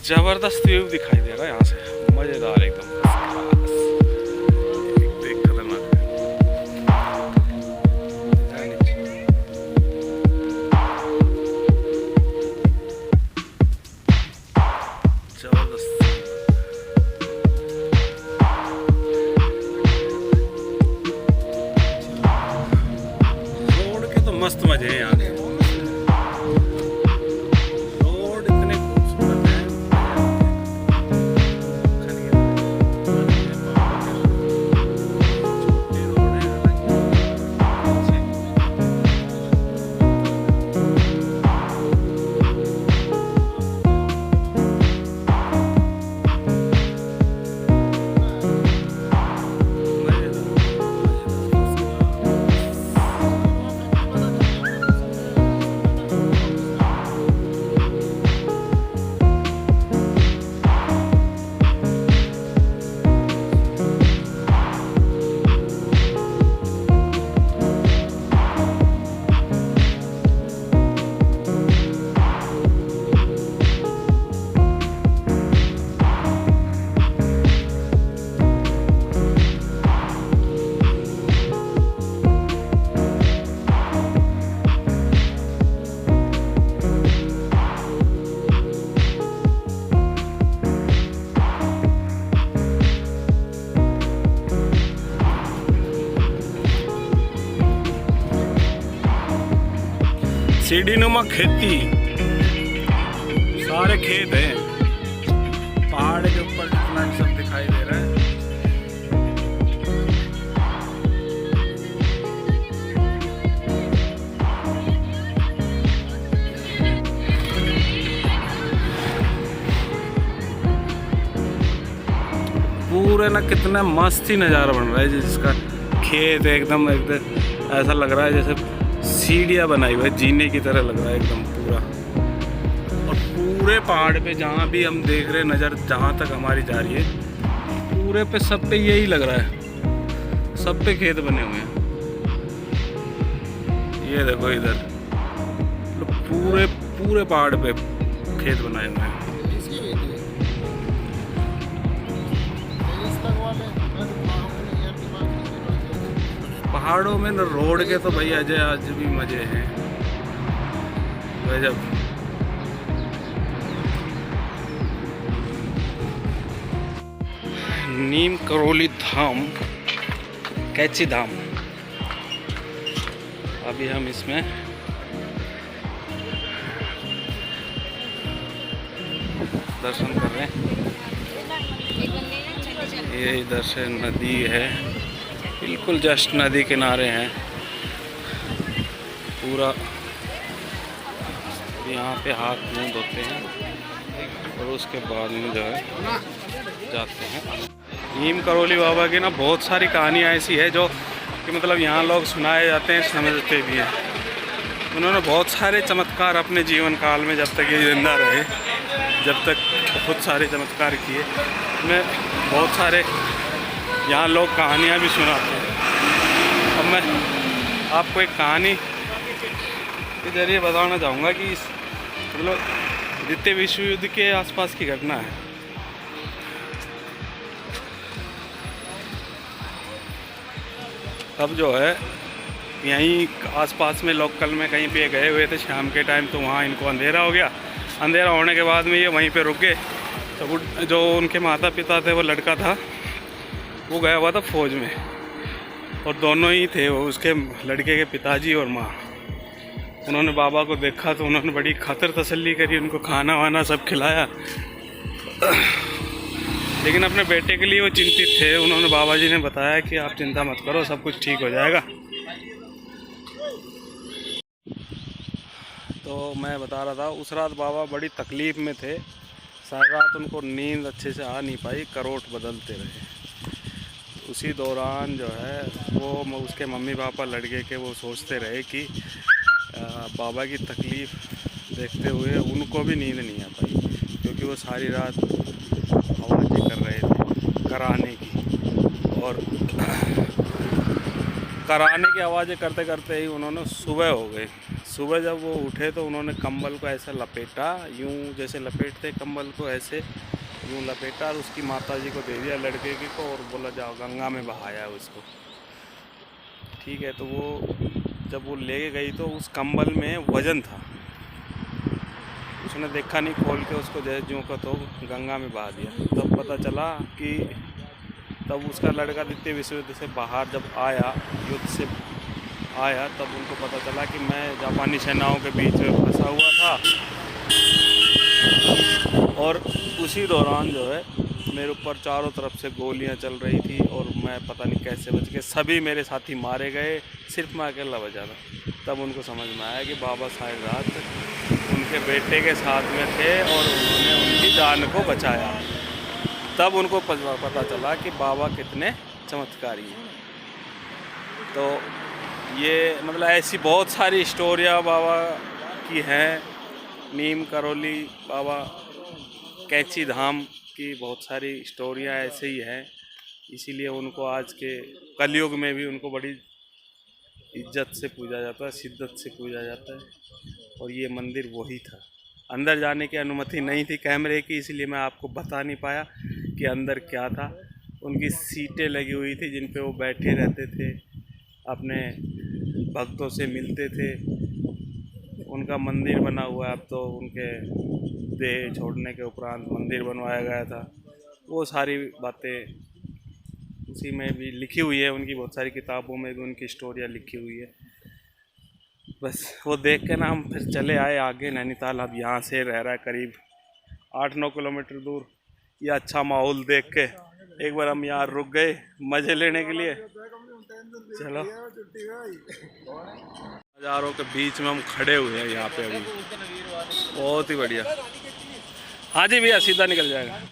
जबरदस्त व्यू दिखाई दे रहा है यहाँ से, मजेदार एकदम। रोड के तो मस्त मजे हैं यहाँ के। रोड इतने खूबसूरत हैं। छोटे रोड हैं सीढ़ीनुमा खेती, सारे खेत हैं। पहाड़ के ऊपर इतना सब दिखाई दे रहा है। पूरे ना कितना मस्त ही नज़ारा बन रहा है, जिसका खेत एकदम एकदम ऐसा लग रहा है जैसे सीढ़ियाँ बनाई हुई है, जीने की तरह लग रहा है एकदम पूरा। और पूरे पहाड़ पे जहाँ भी हम देख रहे नज़र, जहाँ तक हमारी जा रही है, पूरे पे सब पे यही लग रहा है, सब पे खेत बने हुए हैं। ये देखो इधर पूरे पूरे पहाड़ पे खेत बनाए हुए हैं। पहाड़ों में न रोड के तो भाई अजय आज भी मजे हैं गजब। नीम करोली धाम, कैची धाम, अभी हम इसमें दर्शन कर रहे हैं। ये इधर से नदी है, बिल्कुल जस्ट नदी किनारे हैं पूरा। यहाँ पे हाथ मुँह धोते हैं और उसके बाद में जो है जाते हैं। नीम करोली बाबा की ना बहुत सारी कहानियाँ ऐसी है जो कि मतलब यहाँ लोग सुनाए जाते हैं, समझते भी हैं। उन्होंने बहुत सारे चमत्कार अपने जीवन काल में, जब तक ये जिंदा रहे, जब तक बहुत सारे चमत्कार किए। उन्हें बहुत सारे यहाँ लोग कहानियाँ भी सुनाते हैं। अब मैं आपको एक कहानी के जरिए बताना चाहूँगा कि मतलब द्वितीय विश्व युद्ध के आसपास की घटना है। तब जो है यहीं आसपास में लोकल में कहीं पे गए हुए थे शाम के टाइम, तो वहाँ इनको अंधेरा हो गया। अंधेरा होने के बाद में ये वहीं पे रुक गए। तो जो उनके माता पिता थे, वो लड़का था, वो गया हुआ था फौज में, और दोनों ही थे वो, उसके लड़के के पिताजी और माँ। उन्होंने बाबा को देखा तो उन्होंने बड़ी खातिर तसल्ली करी, उनको खाना वाना सब खिलाया। लेकिन अपने बेटे के लिए वो चिंतित थे। उन्होंने बाबा जी ने बताया कि आप चिंता मत करो, सब कुछ ठीक हो जाएगा। तो मैं बता रहा था, उस रात बाबा बड़ी तकलीफ़ में थे। सारी रात उनको नींद अच्छे से आ नहीं पाई, करवट बदलते रहे। उसी दौरान जो है वो उसके मम्मी पापा लड़के के वो सोचते रहे कि बाबा की तकलीफ़ देखते हुए उनको भी नींद नहीं आ पाई, क्योंकि वो सारी रात आवाज़ें कर रहे थे कराने की, और कराने की आवाज़ें करते करते ही उन्होंने सुबह हो गई। सुबह जब वो उठे तो उन्होंने कंबल को ऐसा लपेटा, यूं जैसे लपेटते कंबल को, ऐसे यूं लपेटा और उसकी माताजी को दे दिया लड़के की को, और बोला जाओ गंगा में बहाया उसको। ठीक है, तो वो जब वो ले गई तो उस कंबल में वज़न था। उसने देखा नहीं, खोल के उसको जैसे ज्यों का तो गंगा में बहा दिया। तब पता चला कि तब उसका लड़का द्वितीय विश्व युद्ध से बाहर जब आया, युद्ध से आया, तब उनको पता चला कि मैं जापानी सेनाओं के बीच में फंसा हुआ था, और उसी दौरान जो है मेरे ऊपर चारों तरफ से गोलियां चल रही थी और मैं पता नहीं कैसे बच के, सभी मेरे साथी मारे गए, सिर्फ मैं अकेला बचा था। तब उनको समझ में आया कि बाबा साहेब रात उनके बेटे के साथ में थे और उन्होंने उनकी जान को बचाया। तब उनको पता चला कि बाबा कितने चमत्कारी हैं। तो ये मतलब ऐसी बहुत सारी स्टोरियाँ बाबा की हैं। नीम करौली बाबा, कैंची धाम की बहुत सारी स्टोरियाँ ऐसे ही हैं। इसीलिए उनको आज के कलयुग में भी उनको बड़ी इज्जत से पूजा जाता है, शिद्दत से पूजा जाता है। और ये मंदिर वही था। अंदर जाने की अनुमति नहीं थी कैमरे की, इसलिए मैं आपको बता नहीं पाया कि अंदर क्या था। उनकी सीटें लगी हुई थी जिन पे वो बैठे रहते थे, अपने भक्तों से मिलते थे। उनका मंदिर बना हुआ है, अब तो उनके देह छोड़ने के उपरांत मंदिर बनवाया गया था। वो सारी बातें उसी में भी लिखी हुई है, उनकी बहुत सारी किताबों में भी उनकी स्टोरियाँ लिखी हुई है। बस वो देख के ना हम फिर चले आए आगे नैनीताल। अब यहाँ से रह रहा है करीब 8-9 किलोमीटर दूर। ये अच्छा माहौल देख के एक बार हम यहाँ रुक गए मज़े लेने के लिए। चलो, नज़ारों के बीच में हम खड़े हुए हैं यहाँ पे अभी, बहुत ही बढ़िया। हाँ जी भैया, सीधा निकल जाएगा।